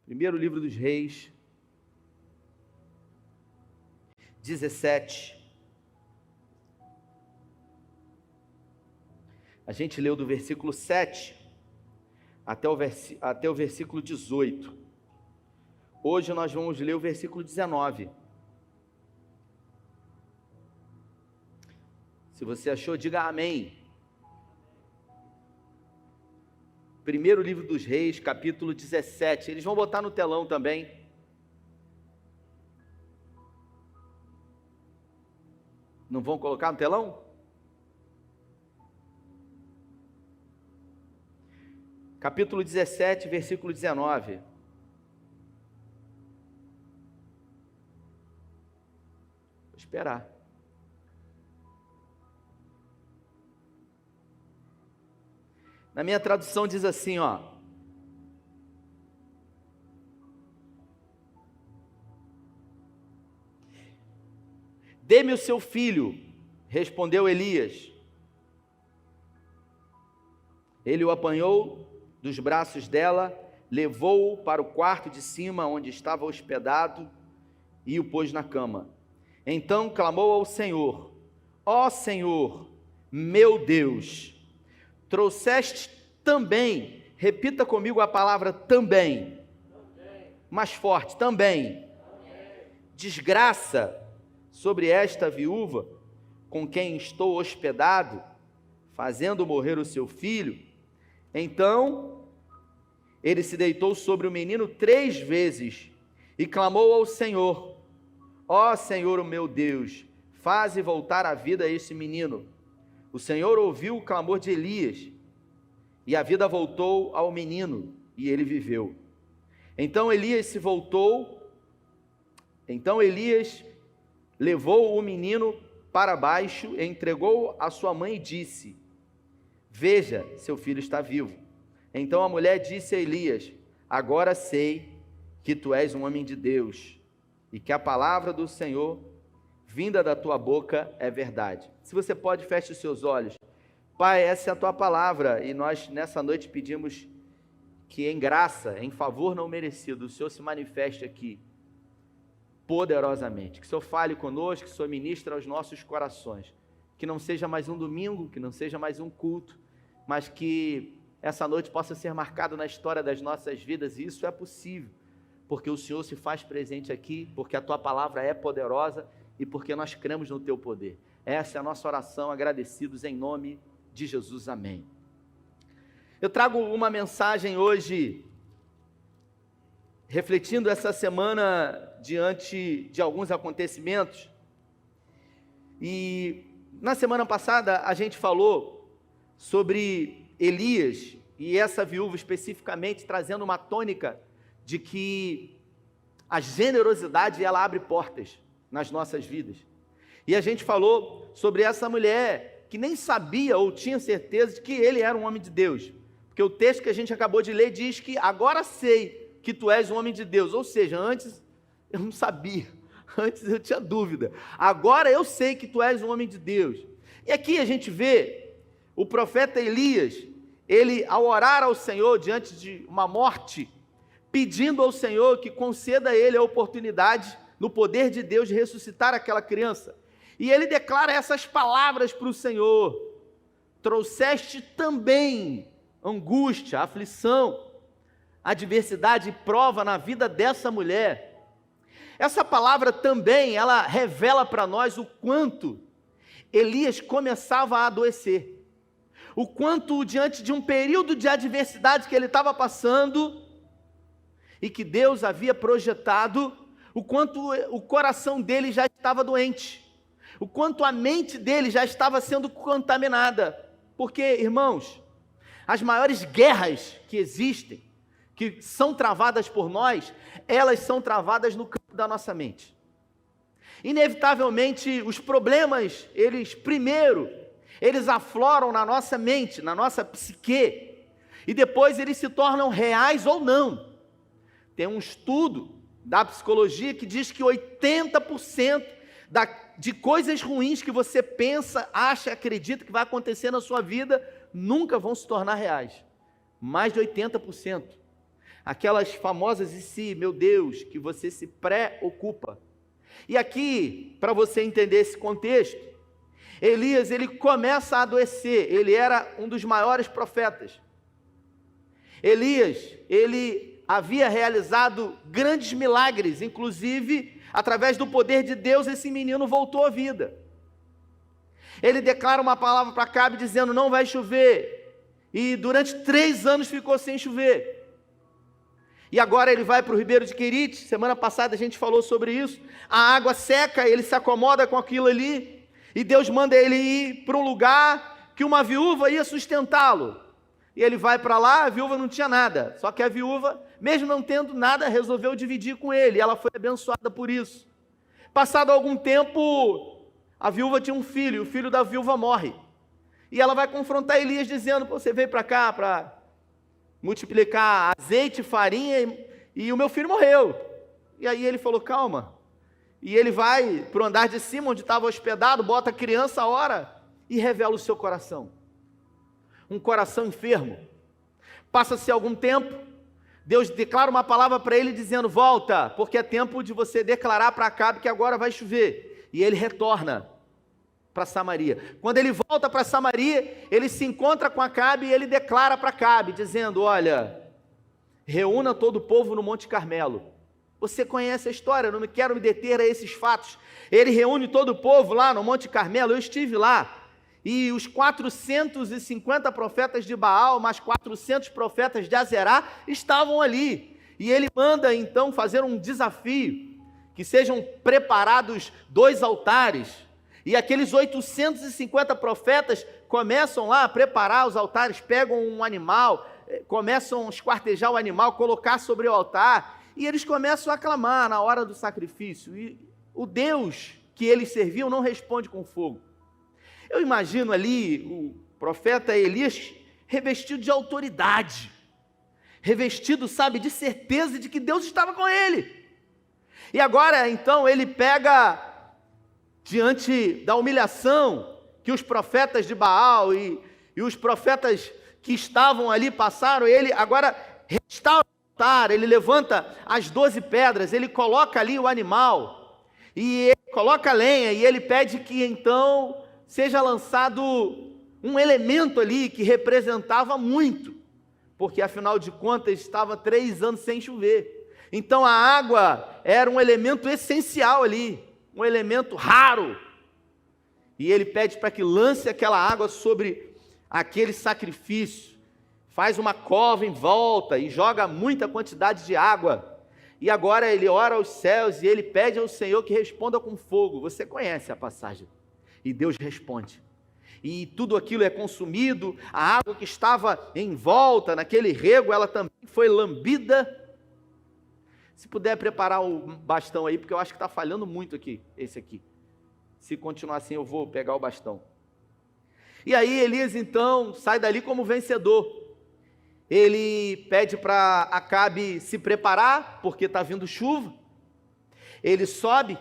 Primeiro livro dos Reis, 17. A gente leu do versículo 7 até o versículo 18. Hoje nós vamos ler o versículo 19. Se você achou, diga amém. Primeiro livro dos Reis, capítulo 17. Eles vão botar no telão também. Não vão colocar no telão? Capítulo 17, versículo 19. Vou esperar. Na minha tradução diz assim, ó. Dê-me o seu filho, respondeu Elias. Ele o apanhou dos braços dela, levou-o para o quarto de cima, onde estava hospedado, e o pôs na cama. Então clamou ao Senhor: ó Senhor, meu Deus, trouxeste também, repita comigo a palavra também, mais forte, também, desgraça sobre esta viúva, com quem estou hospedado, fazendo morrer o seu filho. Então ele se deitou sobre o menino 3 vezes e clamou ao Senhor: ó Senhor, o meu Deus, faze voltar à vida esse menino. O Senhor ouviu o clamor de Elias, e a vida voltou ao menino, e ele viveu. Então Elias levou o menino para baixo, entregou a sua mãe e disse: veja, seu filho está vivo. Então a mulher disse a Elias: agora sei que tu és um homem de Deus, e que a palavra do Senhor, vinda da tua boca, é verdade. Se você pode, feche os seus olhos. Pai, essa é a tua palavra, e nós nessa noite pedimos que em graça, em favor não merecido, o Senhor se manifeste aqui poderosamente, que o Senhor fale conosco, que o Senhor ministre aos nossos corações, que não seja mais um domingo, que não seja mais um culto, mas que essa noite possa ser marcada na história das nossas vidas, e isso é possível, porque o Senhor se faz presente aqui, porque a tua palavra é poderosa e porque nós cremos no teu poder. Essa é a nossa oração, agradecidos em nome de Jesus, amém. Eu trago uma mensagem hoje, refletindo essa semana diante de alguns acontecimentos, e na semana passada a gente falou sobre Elias e essa viúva especificamente, trazendo uma tônica de que a generosidade ela abre portas nas nossas vidas, e a gente falou sobre essa mulher que nem sabia ou tinha certeza de que ele era um homem de Deus, porque o texto que a gente acabou de ler diz que agora sei que tu és um homem de Deus, ou seja, antes eu não sabia, antes eu tinha dúvida, agora eu sei que tu és um homem de Deus. E aqui a gente vê o profeta Elias, ele ao orar ao Senhor diante de uma morte, pedindo ao Senhor que conceda a ele a oportunidade, no poder de Deus, de ressuscitar aquela criança, e ele declara essas palavras para o Senhor: trouxeste também angústia, aflição, adversidade e prova na vida dessa mulher. Essa palavra também, ela revela para nós o quanto Elias começava a adoecer, o quanto diante de um período de adversidade que ele estava passando, e que Deus havia projetado, o quanto o coração dele já estava doente, o quanto a mente dele já estava sendo contaminada, porque, irmãos, as maiores guerras que existem, que são travadas por nós, elas são travadas no campo da nossa mente. Inevitavelmente, os problemas, eles afloram na nossa mente, na nossa psique, e depois eles se tornam reais ou não. Tem um estudo da psicologia que diz que 80% de coisas ruins que você pensa, acha, acredita que vai acontecer na sua vida, nunca vão se tornar reais. Mais de 80%. aquelas famosas "e se", meu Deus, que você se preocupa. E aqui, para você entender esse contexto, Elias, ele começa a adoecer, ele era um dos maiores profetas. Elias, ele havia realizado grandes milagres, inclusive, através do poder de Deus, esse menino voltou à vida. Ele declara uma palavra para Acabe dizendo: não vai chover, e durante 3 anos ficou sem chover. E agora ele vai para o ribeiro de Querite, semana passada a gente falou sobre isso, a água seca, ele se acomoda com aquilo ali, e Deus manda ele ir para um lugar que uma viúva ia sustentá-lo. E ele vai para lá, a viúva não tinha nada, só que a viúva, mesmo não tendo nada, resolveu dividir com ele, e ela foi abençoada por isso. Passado algum tempo, a viúva tinha um filho, e o filho da viúva morre. E ela vai confrontar Elias dizendo: você veio para cá para multiplicar azeite, farinha, e o meu filho morreu. E aí ele falou: calma. E ele vai para o andar de cima, onde estava hospedado, bota a criança, ora, e revela o seu coração. Um coração enfermo. Passa-se algum tempo, Deus declara uma palavra para ele dizendo: volta, porque é tempo de você declarar para Acabe que agora vai chover. E ele retorna para Samaria. Quando ele volta para Samaria, ele se encontra com Acabe e ele declara para Acabe, dizendo: olha, reúna todo o povo no Monte Carmelo. Você conhece a história, eu não quero me deter a esses fatos. Ele reúne todo o povo lá no Monte Carmelo, eu estive lá. E os 450 profetas de Baal, mais 400 profetas de Azerá, estavam ali. E ele manda então fazer um desafio, que sejam preparados 2 altares. E aqueles 850 profetas começam lá a preparar os altares, pegam um animal, começam a esquartejar o animal, colocar sobre o altar, e eles começam a clamar na hora do sacrifício. E o Deus que eles serviam não responde com fogo. Eu imagino ali o profeta Elias revestido de autoridade, revestido, sabe, de certeza de que Deus estava com ele. E agora, então, ele pega, diante da humilhação que os profetas de Baal e os profetas que estavam ali passaram, ele agora restaura o altar, ele levanta as 12 pedras, ele coloca ali o animal, e ele coloca a lenha, e ele pede que então seja lançado um elemento ali que representava muito, porque afinal de contas estava 3 anos sem chover. Então a água era um elemento essencial ali, um elemento raro, e ele pede para que lance aquela água sobre aquele sacrifício, faz uma cova em volta e joga muita quantidade de água, e agora ele ora aos céus e ele pede ao Senhor que responda com fogo. Você conhece a passagem, e Deus responde, e tudo aquilo é consumido, a água que estava em volta, naquele rego, ela também foi lambida. Se puder preparar o bastão aí, porque eu acho que está falhando muito aqui, esse aqui. Se continuar assim, eu vou pegar o bastão. E aí Elias então sai dali como vencedor. Ele pede para Acabe se preparar, porque está vindo chuva. Ele sobe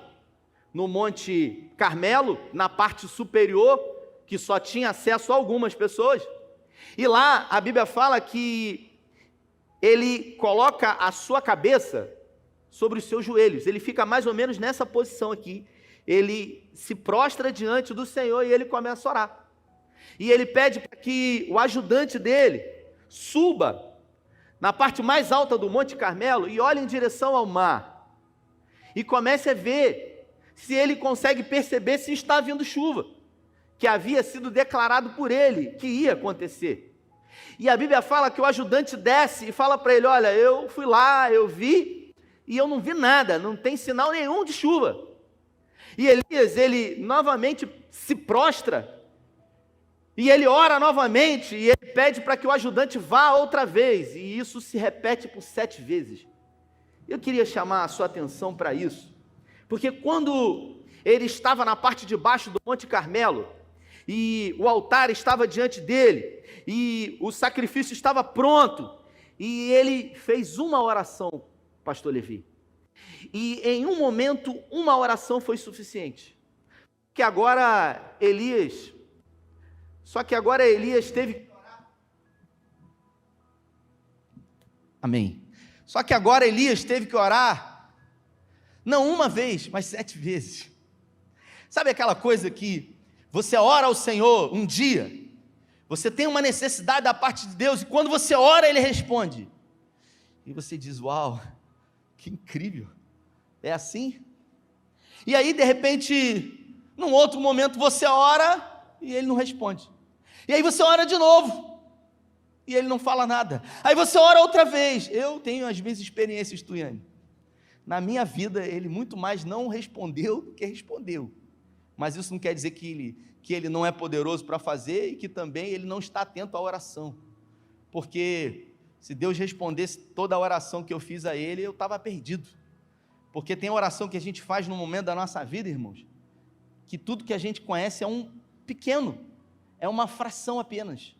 no Monte Carmelo, na parte superior, que só tinha acesso a algumas pessoas. E lá a Bíblia fala que ele coloca a sua cabeça sobre os seus joelhos, ele fica mais ou menos nessa posição aqui, ele se prostra diante do Senhor e ele começa a orar, e ele pede para que o ajudante dele suba na parte mais alta do Monte Carmelo e olhe em direção ao mar, e comece a ver se ele consegue perceber se está vindo chuva, que havia sido declarado por ele, que ia acontecer. E a Bíblia fala que o ajudante desce e fala para ele: olha, eu fui lá, eu vi, e eu não vi nada, não tem sinal nenhum de chuva. E Elias, ele novamente se prostra, e ele ora novamente, e ele pede para que o ajudante vá outra vez, e isso se repete por 7 vezes. Eu queria chamar a sua atenção para isso, porque quando ele estava na parte de baixo do Monte Carmelo, e o altar estava diante dele, e o sacrifício estava pronto, e ele fez uma oração, pastor Levi, e em um momento uma oração foi suficiente, que agora Elias teve que orar. Amém. Só que agora Elias teve que orar, não uma vez, mas 7 vezes. Sabe aquela coisa que você ora ao Senhor um dia, você tem uma necessidade da parte de Deus, e quando você ora, Ele responde. E você diz, uau, que incrível, é assim? E aí, de repente, num outro momento, você ora e Ele não responde. E aí você ora de novo, e Ele não fala nada. Aí você ora outra vez. Eu tenho as minhas experiências, Tuiane. Na minha vida, Ele muito mais não respondeu do que respondeu. Mas isso não quer dizer que ele não é poderoso para fazer e que também Ele não está atento à oração. Porque se Deus respondesse toda a oração que eu fiz a Ele, eu estava perdido. Porque tem oração que a gente faz no momento da nossa vida, irmãos, que tudo que a gente conhece é um pequeno, é uma fração apenas.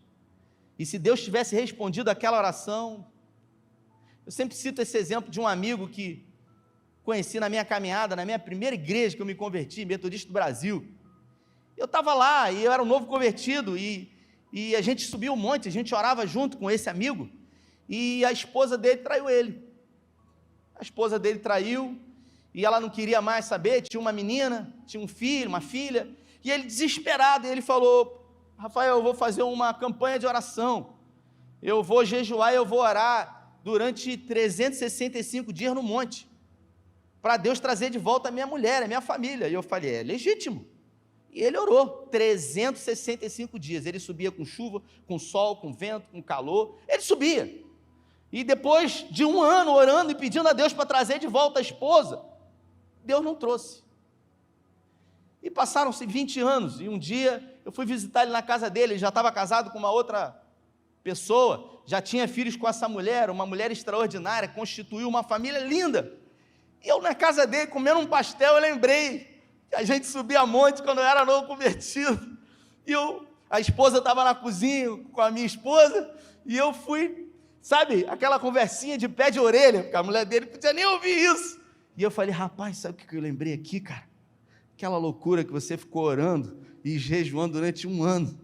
E se Deus tivesse respondido aquela oração, eu sempre cito esse exemplo de um amigo que conheci na minha caminhada, na minha primeira igreja que eu me converti, Metodista do Brasil. Eu estava lá e eu era um novo convertido e a gente subiu um monte, a gente orava junto com esse amigo e a esposa dele traiu ele. A esposa dele traiu e ela não queria mais saber, tinha uma menina, tinha um filho, uma filha, e ele desesperado, ele falou, Rafael, eu vou fazer uma campanha de oração, eu vou jejuar, eu vou orar durante 365 dias no monte, para Deus trazer de volta a minha mulher, a minha família. E eu falei, é legítimo. E ele orou 365 dias, ele subia com chuva, com sol, com vento, com calor, ele subia. E depois de 1 ano orando e pedindo a Deus para trazer de volta a esposa, Deus não trouxe. E passaram-se 20 anos, e um dia eu fui visitar ele na casa dele, ele já estava casado com uma outra pessoa, já tinha filhos com essa mulher, uma mulher extraordinária, constituiu uma família linda. E eu na casa dele, comendo um pastel, eu lembrei que a gente subia a monte quando eu era novo convertido. E a esposa estava na cozinha com a minha esposa, e eu fui, sabe, aquela conversinha de pé de orelha, porque a mulher dele não podia nem ouvir isso. E eu falei, rapaz, sabe o que eu lembrei aqui, cara? Aquela loucura que você ficou orando e jejuando durante 1 ano.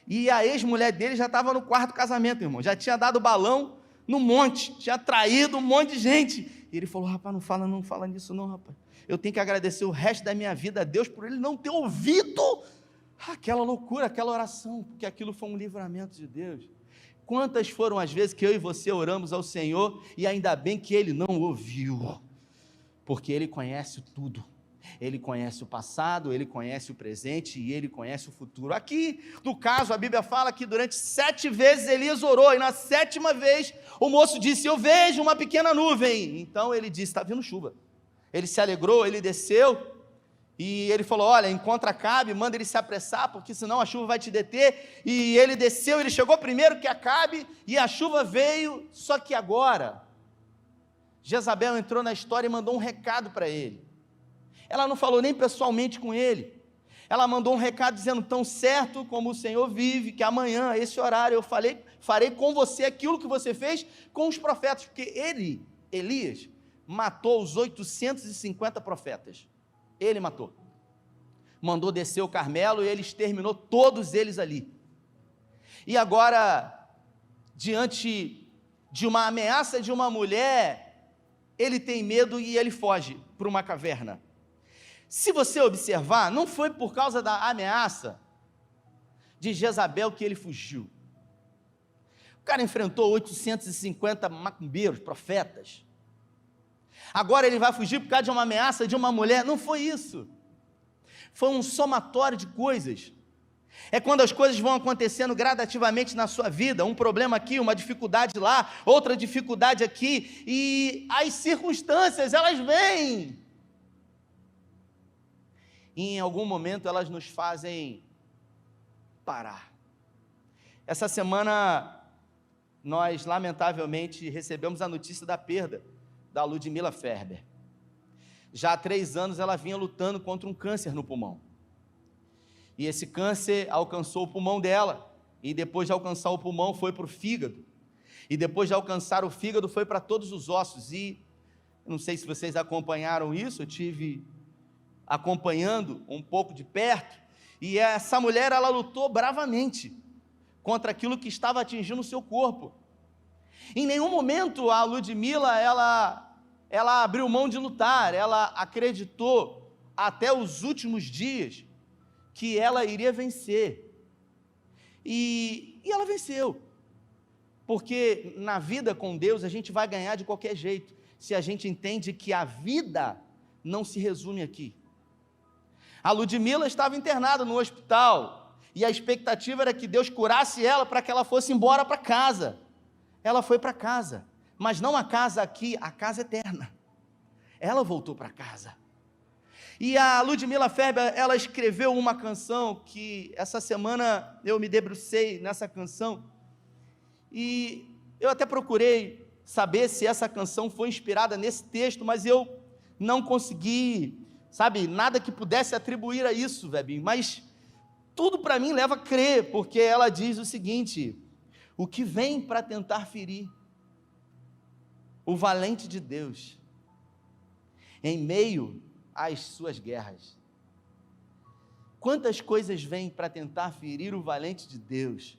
E a ex-mulher dele já estava no 4º casamento, irmão, já tinha dado balão no monte, tinha traído um monte de gente. E ele falou, rapaz, não fala nisso não, rapaz. Eu tenho que agradecer o resto da minha vida a Deus por Ele não ter ouvido aquela loucura, aquela oração, porque aquilo foi um livramento de Deus. Quantas foram as vezes que eu e você oramos ao Senhor e ainda bem que Ele não ouviu, porque Ele conhece tudo. Ele conhece o passado, Ele conhece o presente e Ele conhece o futuro. Aqui, no caso, a Bíblia fala que durante 7 vezes Elias orou, e na 7ª vez o moço disse, eu vejo uma pequena nuvem. Então ele disse, está vindo chuva. Ele se alegrou, ele desceu, e ele falou, olha, encontra Acabe, manda ele se apressar, porque senão a chuva vai te deter. E ele desceu, ele chegou primeiro que Acabe, e a chuva veio, só que agora, Jezabel entrou na história e mandou um recado para ele. Ela não falou nem pessoalmente com ele, ela mandou um recado dizendo, tão certo como o Senhor vive, que amanhã, a esse horário, eu farei com você aquilo que você fez com os profetas, porque Elias, matou os 850 profetas, ele matou, mandou descer o Carmelo e ele exterminou todos eles ali. E agora, diante de uma ameaça de uma mulher, ele tem medo e ele foge para uma caverna. Se você observar, não foi por causa da ameaça de Jezabel que ele fugiu. O cara enfrentou 850 macumbeiros, profetas. Agora ele vai fugir por causa de uma ameaça de uma mulher. Não foi isso. Foi um somatório de coisas. É quando as coisas vão acontecendo gradativamente na sua vida, um problema aqui, uma dificuldade lá, outra dificuldade aqui, e as circunstâncias, elas vêm. E em algum momento elas nos fazem parar. Essa semana, nós lamentavelmente recebemos a notícia da perda da Ludmila Ferber. Já há 3 anos ela vinha lutando contra um câncer no pulmão. E esse câncer alcançou o pulmão dela, e depois de alcançar o pulmão foi para o fígado, e depois de alcançar o fígado foi para todos os ossos. E não sei se vocês acompanharam isso, eu tive acompanhando um pouco de perto, e essa mulher, ela lutou bravamente contra aquilo que estava atingindo o seu corpo. Em nenhum momento a Ludmila, ela abriu mão de lutar, ela acreditou até os últimos dias que ela iria vencer. E ela venceu. Porque na vida com Deus a gente vai ganhar de qualquer jeito, se a gente entende que a vida não se resume aqui. A Ludmila estava internada no hospital, e a expectativa era que Deus curasse ela para que ela fosse embora para casa. Ela foi para casa, mas não a casa aqui, a casa eterna. Ela voltou para casa. E a Ludmila Ferber, ela escreveu uma canção que essa semana eu me debrucei nessa canção, e eu até procurei saber se essa canção foi inspirada nesse texto, mas eu não consegui, nada que pudesse atribuir a isso, Webinho, mas tudo para mim leva a crer, porque ela diz o seguinte: o que vem para tentar ferir o valente de Deus em meio às suas guerras. Quantas coisas vêm para tentar ferir o valente de Deus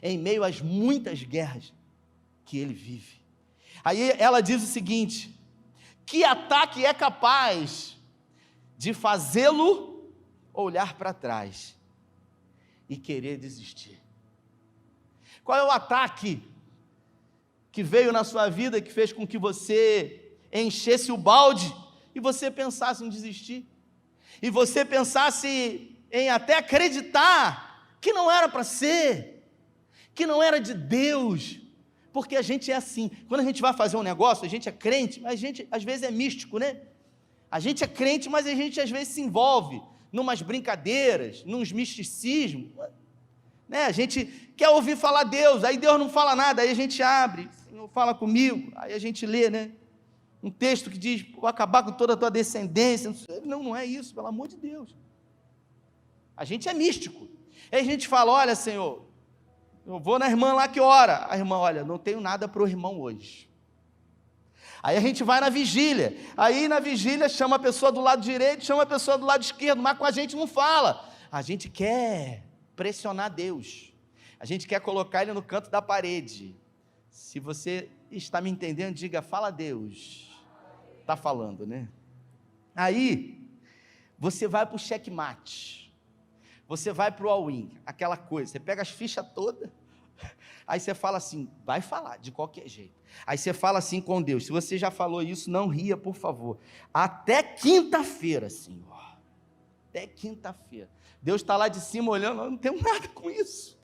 em meio às muitas guerras que ele vive. Aí ela diz o seguinte: que ataque é capaz de fazê-lo olhar para trás e querer desistir? Qual é o ataque que veio na sua vida que fez com que você enchesse o balde e você pensasse em desistir? E você pensasse em até acreditar que não era para ser, que não era de Deus? Porque a gente é assim, quando a gente vai fazer um negócio, a gente é crente, mas a gente às vezes é místico, né? A gente é crente, mas a gente às vezes se envolve numas brincadeiras, nos misticismos, né? A gente quer ouvir falar Deus, aí Deus não fala nada, aí a gente abre, Senhor fala comigo, aí a gente lê, né? Um texto que diz: vou acabar com toda a tua descendência. Não é isso, pelo amor de Deus. A gente é místico. Aí a gente fala: olha, Senhor, eu vou na irmã lá que ora. A irmã: olha, não tenho nada para o irmão hoje. Aí a gente vai na vigília. Aí na vigília chama a pessoa do lado direito, chama a pessoa do lado esquerdo, mas com a gente não fala. A gente quer pressionar Deus. A gente quer colocar Ele no canto da parede. Se você está me entendendo, diga: fala Deus. Está falando, né? Aí você vai para o checkmate. Você vai para o all-in, aquela coisa, você pega as fichas todas, aí você fala assim: vai falar, de qualquer jeito. Aí você fala assim com Deus: se você já falou isso, não ria, por favor. Até quinta-feira, Senhor. Até quinta-feira. Deus está lá de cima olhando: eu não tenho nada com isso.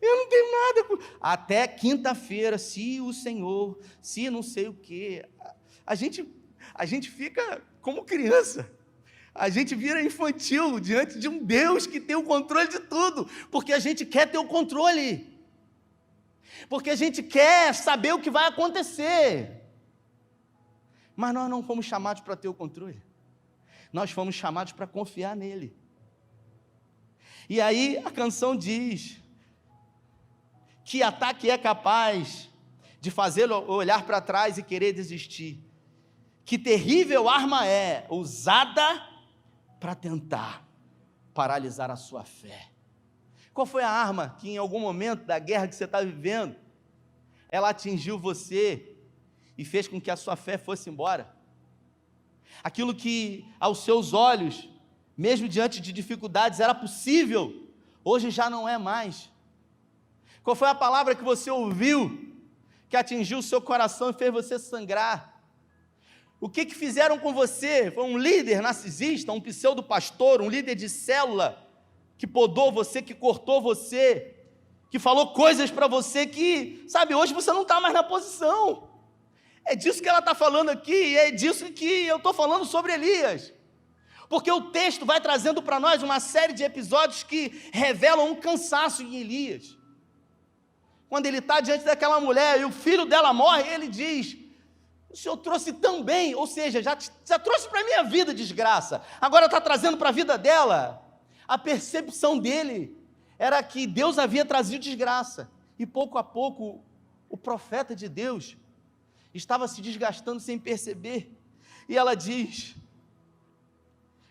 Eu não tenho nada com... Até quinta-feira, se o Senhor, se não sei o quê. A gente fica como criança. A gente vira infantil diante de um Deus que tem o controle de tudo, porque a gente quer ter o controle, porque a gente quer saber o que vai acontecer, mas nós não fomos chamados para ter o controle, nós fomos chamados para confiar nele. E aí a canção diz: que ataque é capaz de fazê-lo olhar para trás e querer desistir? Que terrível arma é usada para tentar paralisar a sua fé? Qual foi a arma que em algum momento da guerra que você está vivendo, ela atingiu você e fez com que a sua fé fosse embora? Aquilo que aos seus olhos, mesmo diante de dificuldades, era possível, hoje já não é mais. Qual foi a palavra que você ouviu, que atingiu o seu coração e fez você sangrar? O que fizeram com você? Foi um líder narcisista, um pseudo-pastor, um líder de célula, que podou você, que cortou você, que falou coisas para você que, hoje você não está mais na posição. É disso que ela está falando aqui, e é disso que eu estou falando sobre Elias. Porque o texto vai trazendo para nós uma série de episódios que revelam um cansaço em Elias. Quando ele está diante daquela mulher e o filho dela morre, ele diz: o Senhor trouxe tão bem, ou seja, já trouxe para a minha vida desgraça, agora está trazendo para a vida dela. A percepção dele era que Deus havia trazido desgraça, e pouco a pouco o profeta de Deus estava se desgastando sem perceber, e ela diz: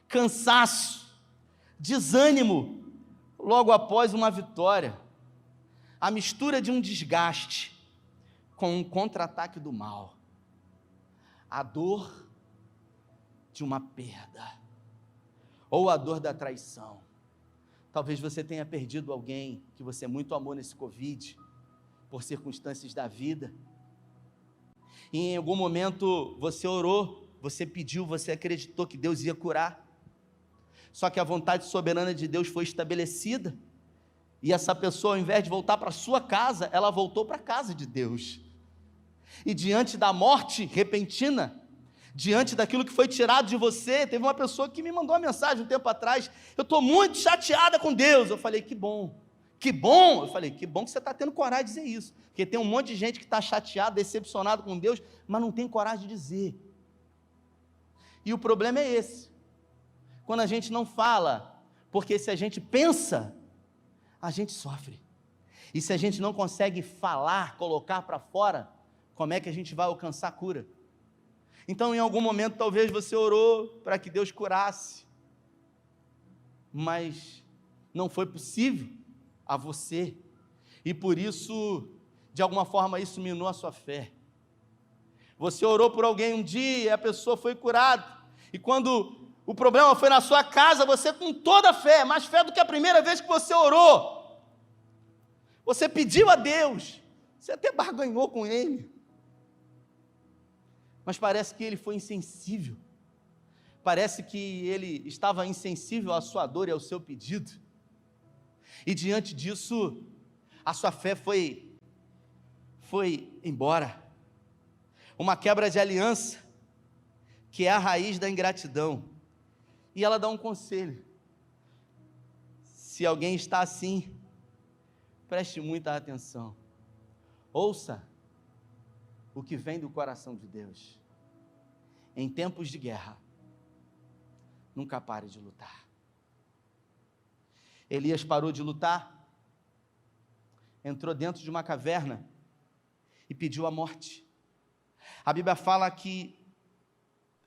cansaço, desânimo, logo após uma vitória, a mistura de um desgaste com um contra-ataque do mal. A dor de uma perda, ou a dor da traição. Talvez você tenha perdido alguém que você muito amou nesse Covid, por circunstâncias da vida. E em algum momento você orou, você pediu, você acreditou que Deus ia curar. Só que a vontade soberana de Deus foi estabelecida. E essa pessoa, ao invés de voltar para a sua casa, ela voltou para a casa de Deus. E diante da morte repentina, diante daquilo que foi tirado de você, teve uma pessoa que me mandou uma mensagem um tempo atrás: eu estou muito chateada com Deus. Eu falei, que bom, que bom. Eu falei, que bom que você está tendo coragem de dizer isso, porque tem um monte de gente que está chateado, decepcionado com Deus, mas não tem coragem de dizer. E o problema é esse, quando a gente não fala, porque se a gente pensa, a gente sofre, e se a gente não consegue falar, colocar para fora, como é que a gente vai alcançar a cura? Então, em algum momento, talvez você orou para que Deus curasse, mas não foi possível a você, e por isso, de alguma forma, isso minou a sua fé. Você orou por alguém um dia, e a pessoa foi curada, e quando o problema foi na sua casa, você com toda a fé, mais fé do que a primeira vez que você orou, você pediu a Deus, você até barganhou com Ele, mas parece que ele foi insensível, parece que ele estava insensível à sua dor e ao seu pedido, e diante disso, a sua fé foi embora. Uma quebra de aliança, que é a raiz da ingratidão. E ela dá um conselho: se alguém está assim, preste muita atenção, ouça o que vem do coração de Deus. Em tempos de guerra, nunca pare de lutar. Elias parou de lutar, entrou dentro de uma caverna e pediu a morte. A Bíblia fala que,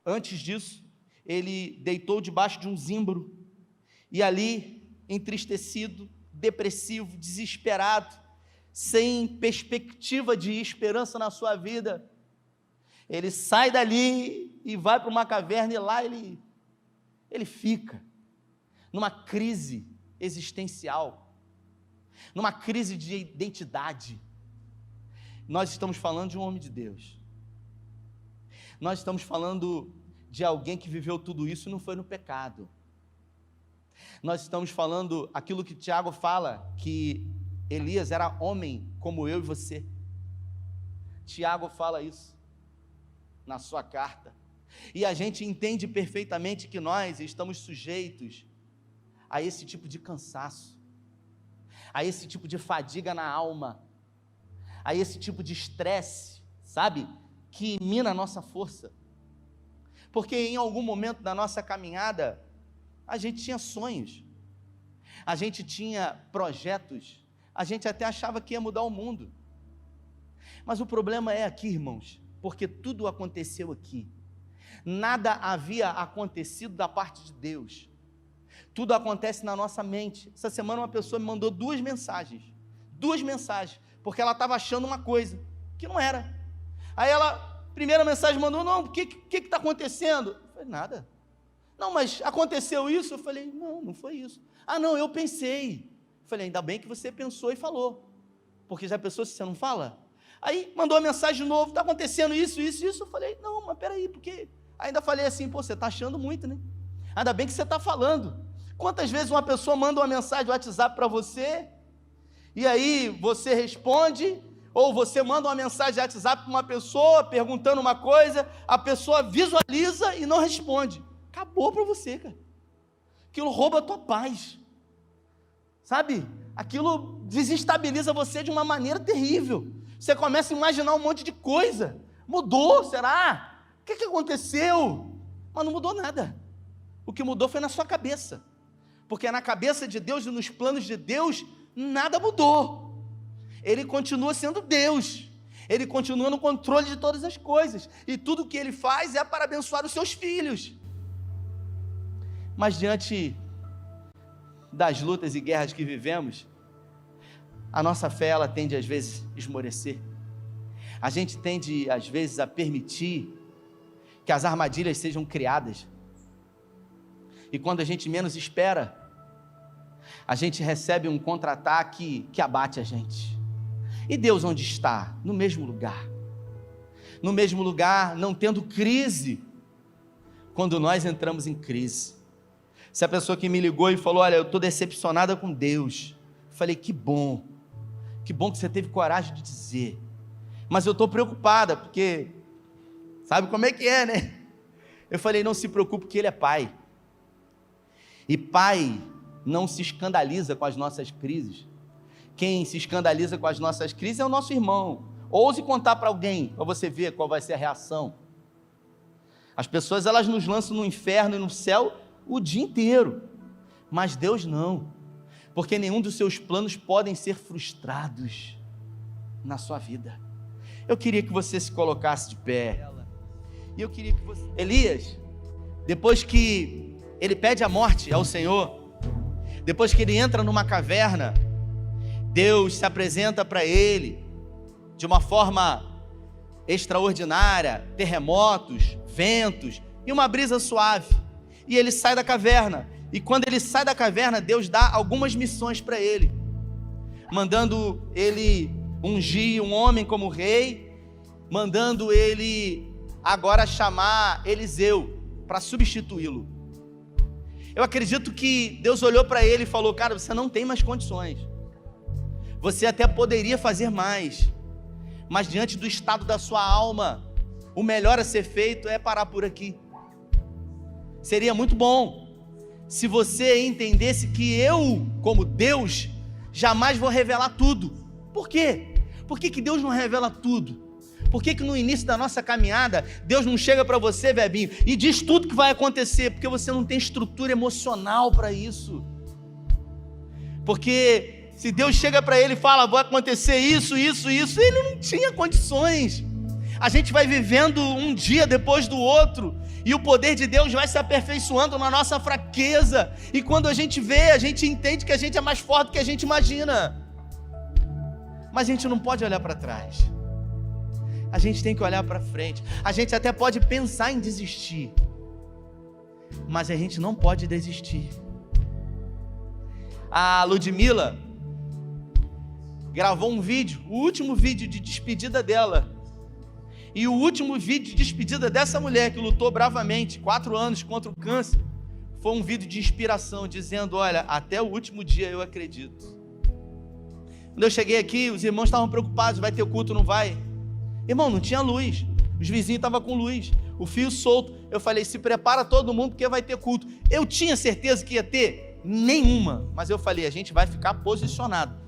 antes disso, ele deitou debaixo de um zimbro, e ali, entristecido, depressivo, desesperado, sem perspectiva de esperança na sua vida, ele sai dali e vai para uma caverna, e lá ele fica numa crise existencial, numa crise de identidade. Nós estamos falando de um homem de Deus, nós estamos falando de alguém que viveu tudo isso e não foi no pecado. Nós estamos falando aquilo que Tiago fala, que Elias era homem como eu e você. Tiago fala isso na sua carta, e a gente entende perfeitamente que nós estamos sujeitos a esse tipo de cansaço, a esse tipo de fadiga na alma, a esse tipo de estresse, sabe, que mina a nossa força, porque em algum momento da nossa caminhada, a gente tinha sonhos, a gente tinha projetos, a gente até achava que ia mudar o mundo, mas o problema é aqui, irmãos, porque tudo aconteceu aqui, nada havia acontecido da parte de Deus, tudo acontece na nossa mente. Essa semana uma pessoa me mandou duas mensagens, porque ela estava achando uma coisa, que não era. Aí ela, primeira mensagem mandou, não, o que está acontecendo? Eu falei, nada. Não, mas aconteceu isso? Eu falei, não foi isso. Ah, não, eu pensei. Eu falei, ainda bem que você pensou e falou, porque já pensou se você não fala? Aí mandou a mensagem de novo, está acontecendo isso. Eu falei, não, mas peraí, porque... Ainda falei assim, pô, você está achando muito, né? Ainda bem que você está falando. Quantas vezes uma pessoa manda uma mensagem do WhatsApp para você, e aí você responde, ou você manda uma mensagem de WhatsApp para uma pessoa, perguntando uma coisa, a pessoa visualiza e não responde. Acabou para você, cara. Aquilo rouba a tua paz, sabe? Aquilo desestabiliza você de uma maneira terrível. Você começa a imaginar um monte de coisa. Mudou, será? O que aconteceu? Mas não mudou nada. O que mudou foi na sua cabeça, porque na cabeça de Deus e nos planos de Deus, nada mudou. Ele continua sendo Deus, Ele continua no controle de todas as coisas, e tudo o que Ele faz é para abençoar os seus filhos. Mas diante das lutas e guerras que vivemos, a nossa fé, ela tende às vezes a esmorecer, A gente tende, às vezes, a permitir que as armadilhas sejam criadas. E quando a gente menos espera, a gente recebe um contra-ataque que abate a gente. E Deus onde está? No mesmo lugar. No mesmo lugar, não tendo crise, quando nós entramos em crise. Se a pessoa que me ligou e falou, olha, eu estou decepcionada com Deus. Eu falei, que bom que você teve coragem de dizer. Mas eu estou preocupada, porque sabe como é que é, né? Eu falei, não se preocupe, que Ele é Pai. E Pai não se escandaliza com as nossas crises. Quem se escandaliza com as nossas crises é o nosso irmão. Ouse contar para alguém, para você ver qual vai ser a reação. As pessoas, elas nos lançam no inferno e no céu o dia inteiro. Mas Deus não. Porque nenhum dos seus planos podem ser frustrados na sua vida. Eu queria que você se colocasse de pé. E eu queria que você... Elias, depois que ele pede a morte ao Senhor, depois que ele entra numa caverna, Deus se apresenta para ele de uma forma extraordinária, terremotos, ventos e uma brisa suave. E ele sai da caverna. E quando ele sai da caverna, Deus dá algumas missões para ele, mandando ele ungir um homem como rei, mandando ele agora chamar Eliseu para substituí-lo. Eu acredito que Deus olhou para ele e falou, cara, você não tem mais condições. Você até poderia fazer mais, mas diante do estado da sua alma, o melhor a ser feito é parar por aqui. Seria muito bom se você entendesse que eu, como Deus, jamais vou revelar tudo. Por quê? Por que Deus não revela tudo? Por que no início da nossa caminhada, Deus não chega para você, Bebinho, e diz tudo que vai acontecer? Porque você não tem estrutura emocional para isso. Porque se Deus chega para ele e fala, vai acontecer isso, ele não tinha condições. A gente vai vivendo um dia depois do outro, e o poder de Deus vai se aperfeiçoando na nossa fraqueza, e quando a gente vê, a gente entende que a gente é mais forte do que a gente imagina. Mas a gente não pode olhar para trás, a gente tem que olhar para frente. A gente até pode pensar em desistir, mas a gente não pode desistir. A Ludmila gravou um vídeo, o último vídeo de despedida dela, e o último vídeo de despedida dessa mulher que lutou bravamente 4 anos contra o câncer, foi um vídeo de inspiração, dizendo, olha, até o último dia eu acredito. Quando eu cheguei aqui, os irmãos estavam preocupados, vai ter culto, não vai? Irmão, não tinha luz, os vizinhos estavam com luz, o fio solto. Eu falei, se prepara todo mundo porque vai ter culto. Eu tinha certeza que ia ter? Nenhuma, mas eu falei, a gente vai ficar posicionado.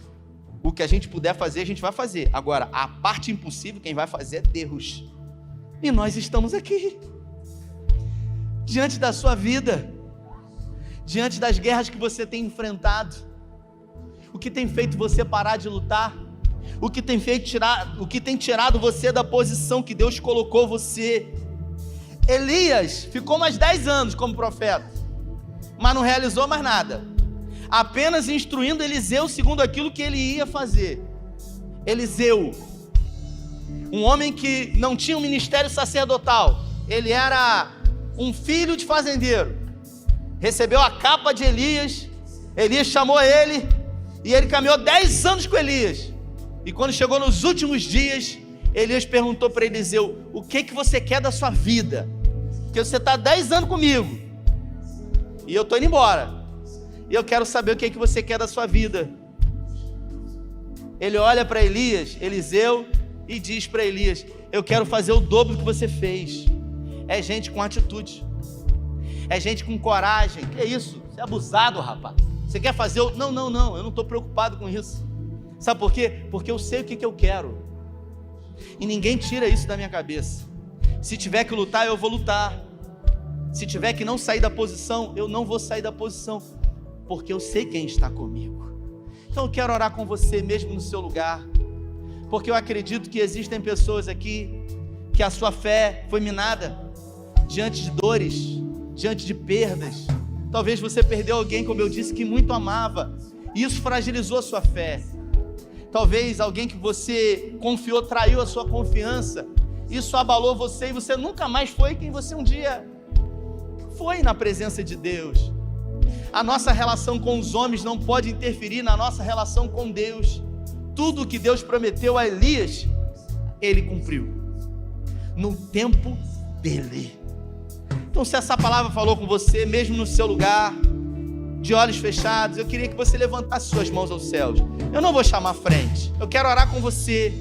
O que a gente puder fazer, a gente vai fazer. Agora, a parte impossível, quem vai fazer é Deus. E nós estamos aqui, diante da sua vida, diante das guerras que você tem enfrentado. O que tem feito você parar de lutar? O que tem tirado você da posição que Deus colocou você? Elias ficou mais 10 anos como profeta, mas não realizou mais nada, apenas instruindo Eliseu segundo aquilo que ele ia fazer. Eliseu, um homem que não tinha um ministério sacerdotal, ele era um filho de fazendeiro, recebeu a capa de Elias. Elias chamou ele, e ele caminhou 10 anos com Elias, e quando chegou nos últimos dias, Elias perguntou para Eliseu, o que você quer da sua vida? Porque você está 10 anos comigo, e eu estou indo embora, e eu quero saber o que você quer da sua vida. Ele olha para Eliseu, e diz para Elias, eu quero fazer o dobro do que você fez. É gente com atitude, é gente com coragem. Que é isso? Você é abusado, rapaz. Você quer fazer o... Não, eu não estou preocupado com isso. Sabe por quê? Porque eu sei o que eu quero, e ninguém tira isso da minha cabeça. Se tiver que lutar, eu vou lutar. Se tiver que não sair da posição, eu não vou sair da posição, porque eu sei quem está comigo. Então eu quero orar com você mesmo no seu lugar, porque eu acredito que existem pessoas aqui que a sua fé foi minada diante de dores, diante de perdas. Talvez você perdeu alguém, como eu disse, que muito amava, e isso fragilizou a sua fé. Talvez alguém que você confiou traiu a sua confiança. Isso abalou você e você nunca mais foi quem você um dia foi na presença de Deus. A nossa relação com os homens não pode interferir na nossa relação com Deus. Tudo o que Deus prometeu a Elias, ele cumpriu no tempo dele. Então, se essa palavra falou com você, mesmo no seu lugar, de olhos fechados, eu queria que você levantasse suas mãos aos céus. Eu não vou chamar à frente, eu quero orar com você,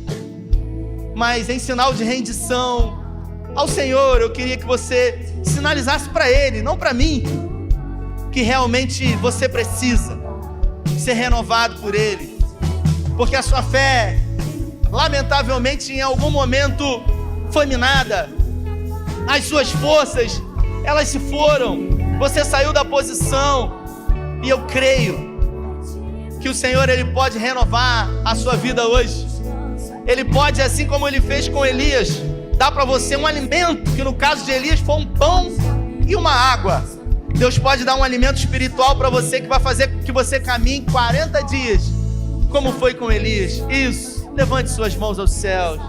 mas em sinal de rendição ao Senhor, eu queria que você sinalizasse para Ele, não para mim, que realmente você precisa ser renovado por Ele, porque a sua fé, lamentavelmente, em algum momento foi minada, as suas forças, elas se foram, você saiu da posição, e eu creio que o Senhor, Ele pode renovar a sua vida hoje. Ele pode, assim como Ele fez com Elias, dar para você um alimento, que no caso de Elias foi um pão e uma água. Deus pode dar um alimento espiritual para você, que vai fazer com que você caminhe 40 dias, como foi com Elias. Isso, levante suas mãos aos céus.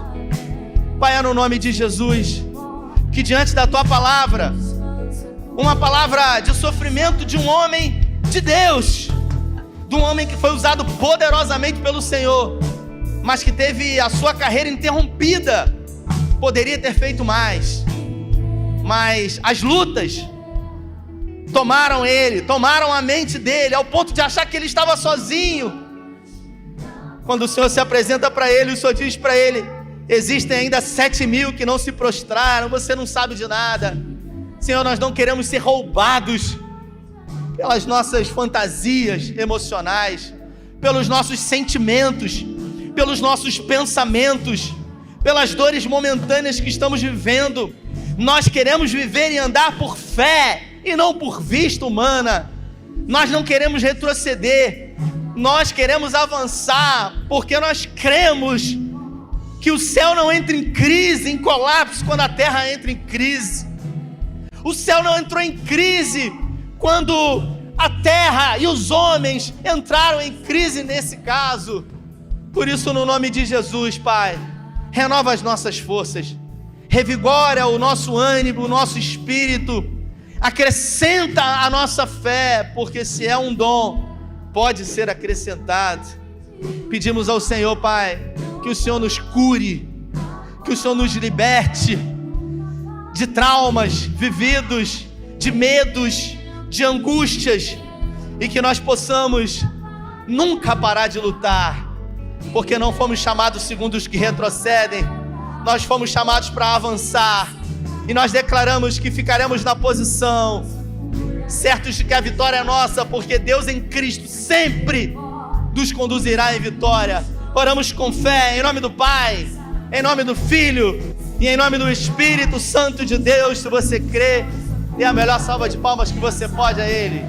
Pai, é no nome de Jesus, que diante da Tua palavra, uma palavra de sofrimento de um homem de Deus, de um homem que foi usado poderosamente pelo Senhor, mas que teve a sua carreira interrompida, poderia ter feito mais, mas as lutas tomaram ele, tomaram a mente dele, ao ponto de achar que ele estava sozinho. Quando o Senhor se apresenta para ele, o Senhor diz para ele: existem ainda 7.000 que não se prostraram, você não sabe de nada. Senhor, nós não queremos ser roubados pelas nossas fantasias emocionais, pelos nossos sentimentos, pelos nossos pensamentos, pelas dores momentâneas que estamos vivendo. Nós queremos viver e andar por fé e não por vista humana. Nós não queremos retroceder, nós queremos avançar, porque nós cremos que o céu não entra em crise, em colapso, quando a terra entra em crise. O céu não entrou em crise quando a terra e os homens entraram em crise nesse caso. Por isso, no nome de Jesus, Pai, renova as nossas forças, revigora o nosso ânimo, o nosso espírito, acrescenta a nossa fé, porque se é um dom, pode ser acrescentado. Pedimos ao Senhor, Pai, que o Senhor nos cure, que o Senhor nos liberte de traumas vividos, de medos, de angústias, e que nós possamos nunca parar de lutar, porque não fomos chamados segundo os que retrocedem, nós fomos chamados para avançar, e nós declaramos que ficaremos na posição, certos de que a vitória é nossa, porque Deus em Cristo sempre nos conduzirá em vitória. Oramos com fé, em nome do Pai, em nome do Filho e em nome do Espírito Santo de Deus. Se você crê, dê a melhor salva de palmas que você pode a Ele.